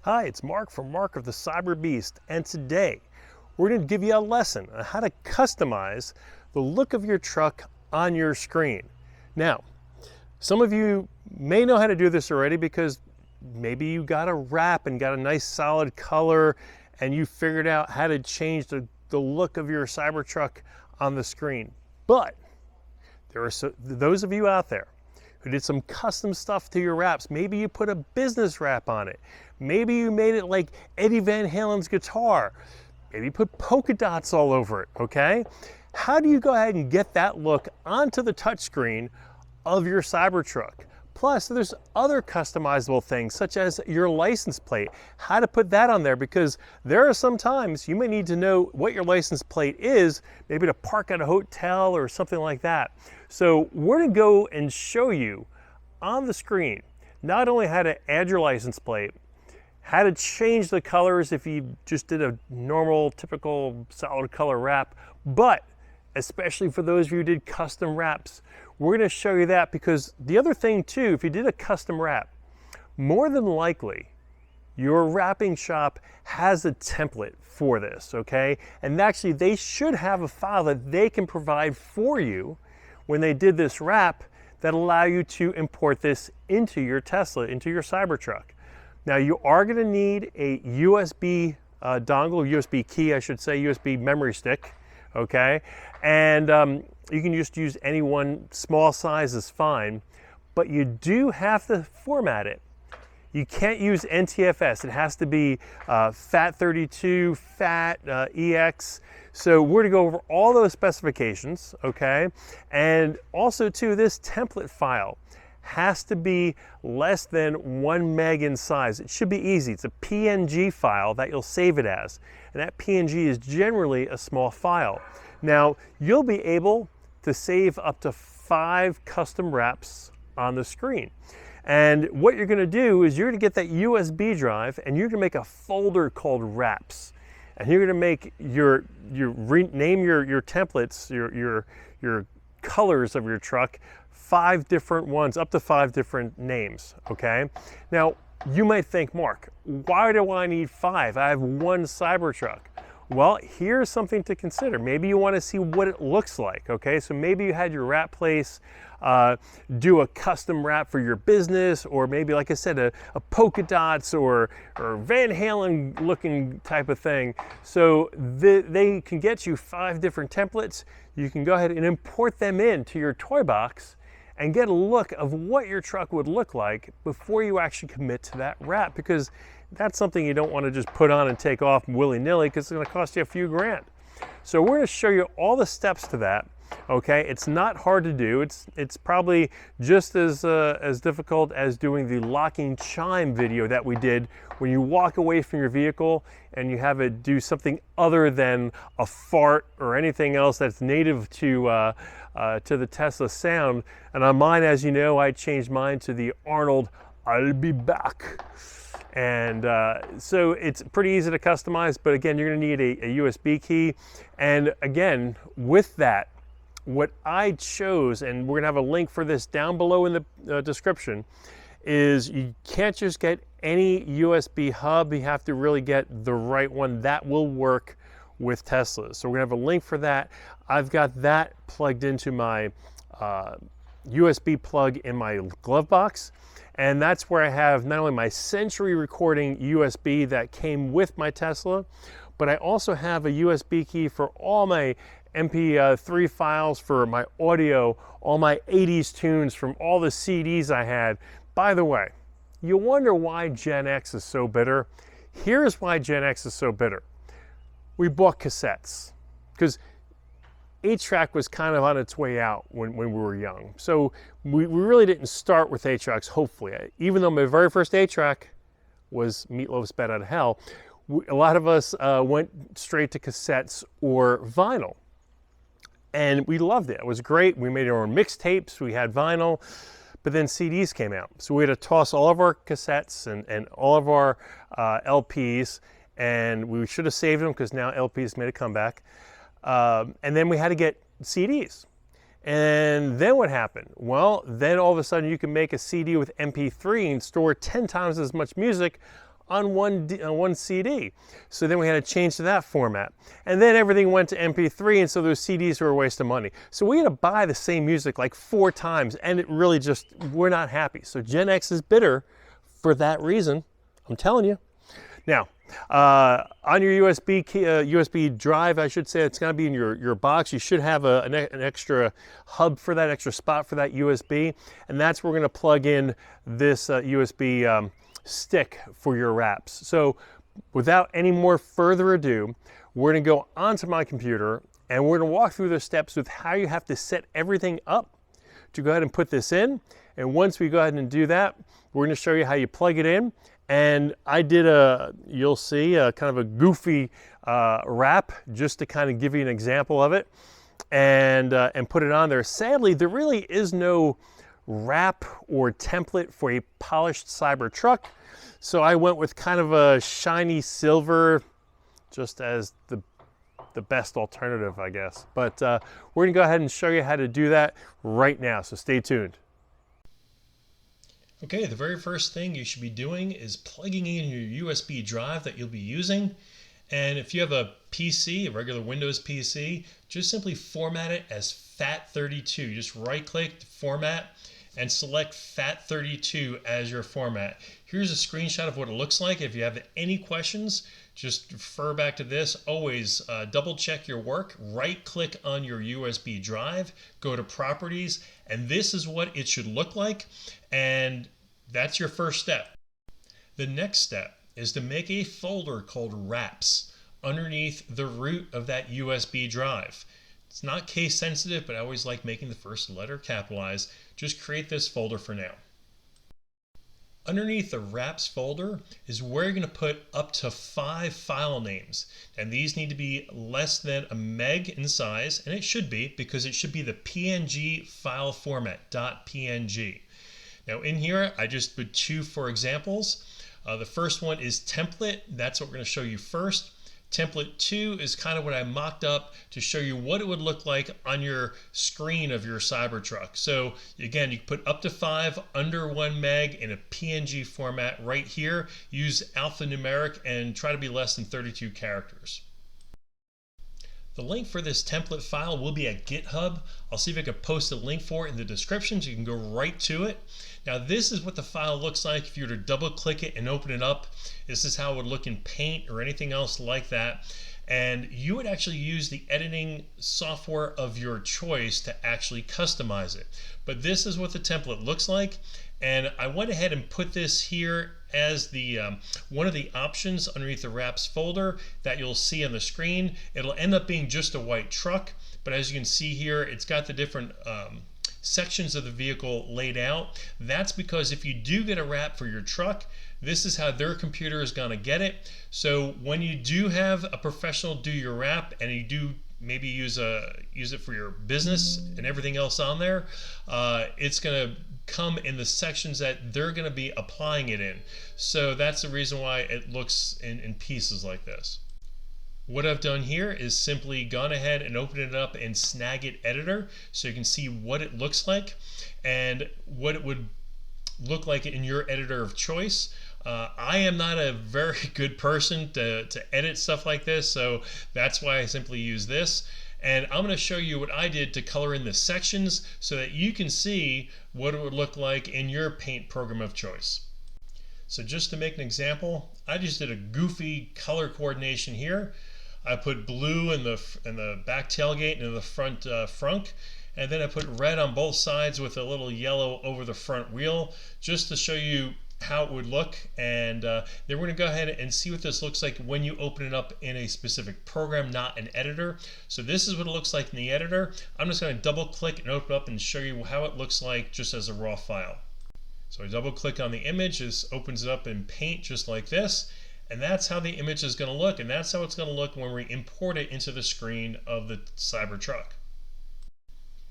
Hi, it's Mark from Mark of the Cyberbeast, and today we're going to give you a lesson on how to customize the look of your truck on your screen. Now, some of you may know how to do this already because maybe you got a wrap and got a nice solid color and you figured out how to change the look of your Cybertruck on the screen. But there are those of you out there who did some custom stuff to your wraps. Maybe you put a business wrap on it. Maybe you made it like Eddie Van Halen's guitar. Maybe you put polka dots all over it, okay? How do you go ahead and get that look onto the touchscreen of your Cybertruck? Plus, there's other customizable things such as your license plate, how to put that on there, because there are some times you may need to know what your license plate is, maybe to park at a hotel or something like that. So we're gonna go and show you on the screen, not only how to add your license plate, how to change the colors if you just did a normal, typical solid color wrap, but especially for those of you who did custom wraps, we're going to show you that, because the other thing too, if you did a custom wrap, more than likely your wrapping shop has a template for this, okay? And actually they should have a file that they can provide for you when they did this wrap that allow you to import this into your Tesla, into your Cybertruck. Now you are going to need a USB dongle, USB key I should say, USB memory stick, okay? And you can just use any one, small size is fine, but you do have to format it. You can't use NTFS, it has to be FAT32, FAT, EX. So we're gonna go over all those specifications, okay? And also too, this template file has to be less than 1 meg in size. It should be easy. It's a PNG file that you'll save it as. And that PNG is generally a small file. Now, you'll be able to save up to 5 custom wraps on the screen. And what you're gonna do is you're gonna get that USB drive and you're gonna make a folder called wraps. And you're gonna make name your templates, your colors of your truck, 5 different ones, up to 5 different names, okay? Now, you might think, Mark, why do I need 5? I have 1 Cybertruck. Well, here's something to consider. Maybe you want to see what it looks like, okay? So maybe you had your wrap place do a custom wrap for your business, or maybe, like I said, a polka dots or Van Halen looking type of thing. So they can get you 5 different templates. You can go ahead and import them into your toy box and get a look of what your truck would look like before you actually commit to that wrap, because that's something you don't want to just put on and take off willy-nilly, because it's going to cost you a few grand. So we're going to show you all the steps to that, okay? It's not hard to do. It's probably just as difficult as doing the locking chime video that we did when you walk away from your vehicle and you have it do something other than a fart or anything else that's native to the Tesla sound. And on mine, as you know, I changed mine to the Arnold, "I'll be back." And so it's pretty easy to customize, but again, you're gonna need a USB key. And again, with that, what I chose, and we're gonna have a link for this down below in the description, is you can't just get any USB hub. You have to really get the right one that will work with Teslas. So we're gonna have a link for that. I've got that plugged into my USB plug in my glove box. And that's where I have not only my Century recording USB that came with my Tesla, but I also have a USB key for all my MP3 files, for my audio, all my 80s tunes from all the CDs I had. By the way, you wonder why Gen X is so bitter? Here's why Gen X is so bitter. We bought cassettes, because 8-track was kind of on its way out when we were young. So we really didn't start with 8-tracks, hopefully. Even though my very first 8-track was Meatloaf's Bat Out of Hell, a lot of us went straight to cassettes or vinyl. And we loved it. It was great. We made our own mixtapes. We had vinyl. But then CDs came out. So we had to toss all of our cassettes and all of our LPs. And we should have saved them, because now LPs made a comeback. And then we had to get CDs. And then what happened? Well, then all of a sudden you can make a CD with MP3 and store 10 times as much music on one CD. So then we had to change to that format. And then everything went to MP3, and so those CDs were a waste of money. So we had to buy the same music like 4 times, and it really just, we're not happy. So Gen X is bitter for that reason, I'm telling you. Now, on your USB drive, I should say, it's going to be in your box. You should have an extra hub for that, extra spot for that USB, and that's where we're going to plug in this USB stick for your wraps. So without any more further ado, we're going to go onto my computer, and we're going to walk through the steps with how you have to set everything up to go ahead and put this in. And once we go ahead and do that, we're going to show you how you plug it in. And I did you'll see, a kind of a goofy wrap just to kind of give you an example of it and put it on there. Sadly, there really is no wrap or template for a polished Cybertruck. So I went with kind of a shiny silver just as the best alternative, I guess. But we're going to go ahead and show you how to do that right now. So stay tuned. Okay, the very first thing you should be doing is plugging in your USB drive that you'll be using. And if you have a PC, a regular Windows PC, just simply format it as FAT32. Just right-click, format, and select FAT32 as your format. Here's a screenshot of what it looks like. If you have any questions, just refer back to this. Always double check your work. Right-click on your USB drive, go to Properties, and this is what it should look like. And that's your first step. The next step is to make a folder called Wraps underneath the root of that USB drive. It's not case sensitive, but I always like making the first letter capitalized. Just create this folder for now. Underneath the Wraps folder is where you're going to put up to 5 file names. And these need to be less than a meg in size, and it should be, because it should be the PNG file format, .png. Now in here, I just put 2 for examples. The first one is template. That's what we're going to show you first. Template 2 is kind of what I mocked up to show you what it would look like on your screen of your Cybertruck. So again, you can put up to 5 under 1 meg in a PNG format right here. Use alphanumeric and try to be less than 32 characters. The link for this template file will be at GitHub. I'll see if I can post a link for it in the description so you can go right to it. Now this is what the file looks like if you were to double click it and open it up. This is how it would look in Paint or anything else like that. And you would actually use the editing software of your choice to actually customize it. But this is what the template looks like. And I went ahead and put this here as the one of the options underneath the Wraps folder that you'll see on the screen. It'll end up being just a white truck, but as you can see here, it's got the different sections of the vehicle laid out. That's because if you do get a wrap for your truck, this is how their computer is going to get it. So when you do have a professional do your wrap and you do maybe use it for your business and everything else on there, it's going to come in the sections that they're going to be applying it in. So that's the reason why it looks in pieces like this. What I've done here is simply gone ahead and opened it up in Snagit Editor so you can see what it looks like and what it would look like in your editor of choice. I am not a very good person to edit stuff like this, so that's why I simply use this. And I'm going to show you what I did to color in the sections so that you can see what it would look like in your paint program of choice. So just to make an example, I just did a goofy color coordination here. I put blue in the back tailgate and in the front frunk, and then I put red on both sides with a little yellow over the front wheel just to show you how it would look. And then we're going to go ahead and see what this looks like when you open it up in a specific program, not an editor. So this is what it looks like in the editor. I'm just going to double click and open up and show you how it looks like just as a raw file. So I double click on the image, this opens it up in Paint just like this, and that's how the image is going to look, and that's how it's going to look when we import it into the screen of the Cybertruck.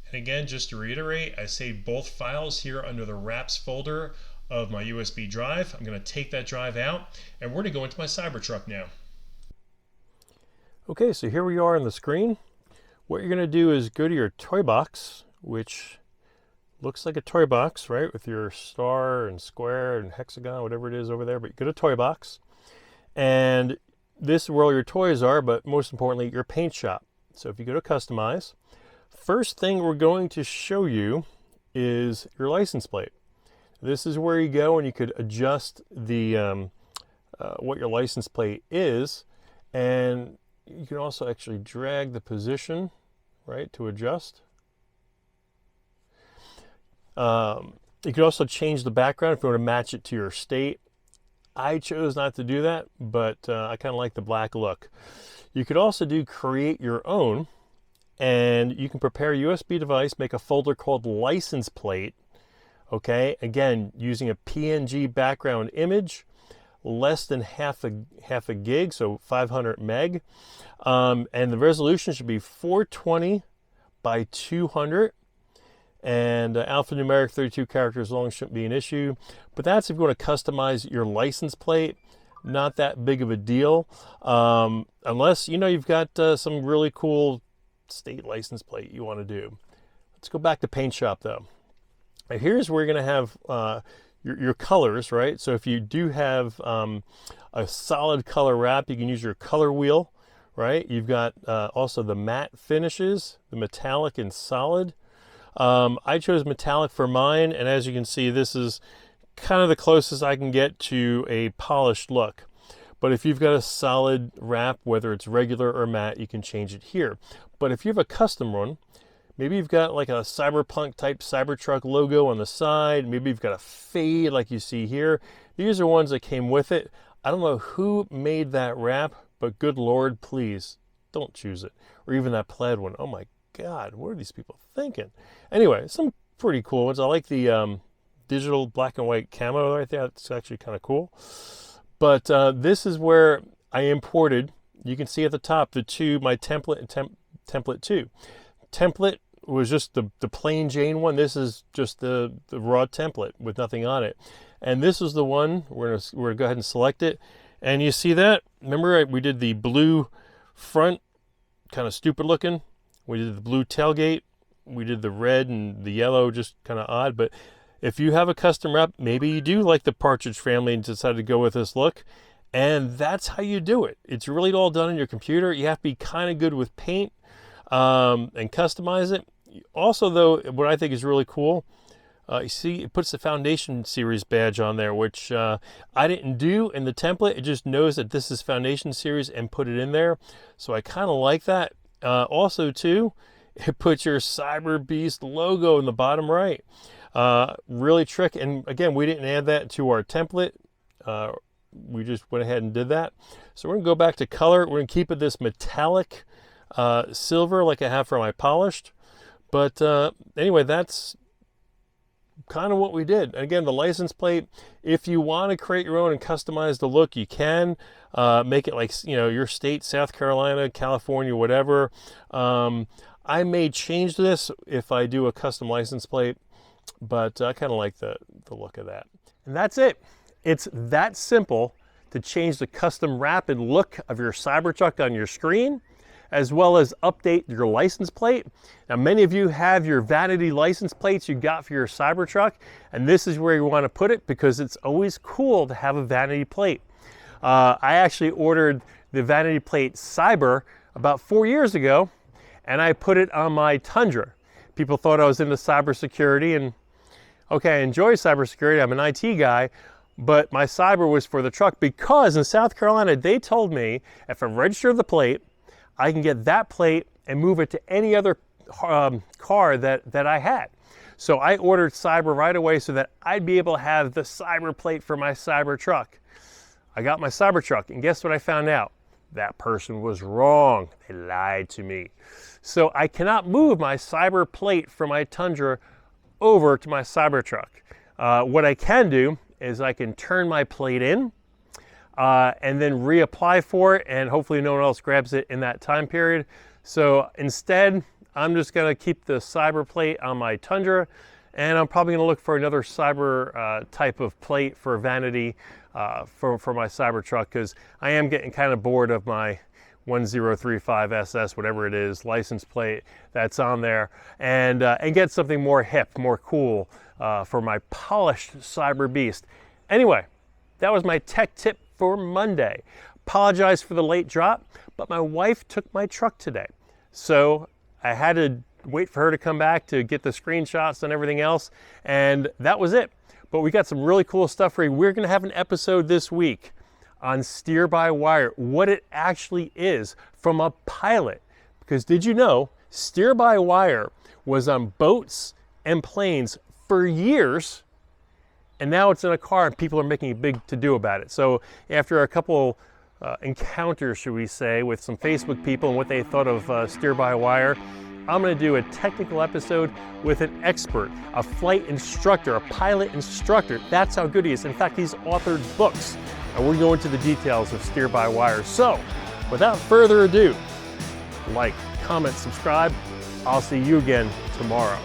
And again, just to reiterate, I saved both files here under the Wraps folder of my USB drive. I'm going to take that drive out, and we're going to go into my Cybertruck now. Okay, so here we are on the screen. What you're going to do is go to your toy box, which looks like a toy box, right? With your star and square and hexagon, whatever it is over there, but you get a toy box. And this is where all your toys are, but most importantly, your paint shop. So if you go to customize, first thing we're going to show you is your license plate. This is where you go and you could adjust the what your license plate is, and you can also actually drag the position, right, to adjust. You could also change the background if you want to match it to your state. I chose not to do that, but I kind of like the black look. You could also do create your own, and you can prepare a USB device, make a folder called license plate. Okay, again, using a PNG background image, less than half a gig, so 500 meg, and the resolution should be 420 by 200. And alphanumeric 32 characters long shouldn't be an issue. But that's if you want to customize your license plate. Not that big of a deal. Unless, you know, you've got some really cool state license plate you want to do. Let's go back to paint shop though. Now, here's where you're going to have your colors, right? So if you do have a solid color wrap, you can use your color wheel, right? You've got also the matte finishes, the metallic and solid. I chose metallic for mine, and as you can see, this is kind of the closest I can get to a polished look. But if you've got a solid wrap, whether it's regular or matte, you can change it here. But if you have a custom one, maybe you've got like a Cyberpunk type Cybertruck logo on the side, maybe you've got a fade like you see here. These are ones that came with it. I don't know who made that wrap, but good Lord, please don't choose it. Or even that plaid one. Oh my God, what are these people thinking? Anyway, some pretty cool ones. I like the digital black and white camo right there. It's actually kind of cool. But this is where I imported, you can see at the top, the two, my template and template 2. Template was just the plain Jane one. This is just the raw template with nothing on it. And this is the one, we're gonna go ahead and select it. And you see that? Remember we did the blue front, kind of stupid looking. We did the blue tailgate, we did the red and the yellow, just kind of odd. But if you have a custom wrap, maybe you do like the Partridge Family and decided to go with this look, and that's how you do it. It's really all done on your computer. You have to be kind of good with paint and customize it. Also though, what I think is really cool, you see it puts the Foundationseries badge on there, which I didn't do in the template. It just knows that this is Foundationseries and put it in there. So I kind of like that. Also too, it puts your Cyberbeast logo in the bottom right. Really tricky. And again, we didn't add that to our template. We just went ahead and did that. So we're gonna go back to color. We're gonna keep it this metallic silver like I have for my polished. But anyway, that's kind of what we did. And again, the license plate, if you want to create your own and customize the look, you can make it like, you know, your state, South Carolina, California, whatever. I may change this if I do a custom license plate, but I kind of like the look of that. And that's it. It's that simple to change the custom wrap and look of your Cybertruck on your screen, as well as update your license plate. Now, many of you have your vanity license plates you got for your Cybertruck, and this is where you want to put it because it's always cool to have a vanity plate. I actually ordered the vanity plate Cyber about 4 years ago, and I put it on my Tundra. People thought I was into cybersecurity, and okay, I enjoy cybersecurity. I'm an IT guy, but my Cyber was for the truck because in South Carolina, they told me if I register the plate, I can get that plate and move it to any other car that I had. So I ordered Cyber right away so that I'd be able to have the Cyber plate for my Cybertruck. I got my Cybertruck, and guess what I found out? That person was wrong. They lied to me. So I cannot move my Cyber plate from my Tundra over to my Cybertruck. What I can do is I can turn my plate in and then reapply for it, and hopefully no one else grabs it in that time period. So instead, I'm just gonna keep the Cyber plate on my Tundra, and I'm probably gonna look for another Cyber type of plate for vanity for my Cybertruck, because I am getting kind of bored of my 1035SS, whatever it is, license plate that's on there, and get something more hip, more cool for my polished Cyberbeast. Anyway, that was my tech tip for Monday. Apologize for the late drop, but my wife took my truck today, so I had to wait for her to come back to get the screenshots and everything else, and that was it. But we got some really cool stuff for you. We're going to have an episode this week on steer-by-wire, what it actually is from a pilot. Because did you know steer-by-wire was on boats and planes for years, and now it's in a car and people are making a big to-do about it. So after a couple encounters, should we say, with some Facebook people and what they thought of steer-by-wire, I'm going to do a technical episode with an expert, a flight instructor, a pilot instructor. That's how good he is. In fact, he's authored books, and we're going into the details of steer-by-wire. So, without further ado, like, comment, subscribe. I'll see you again tomorrow.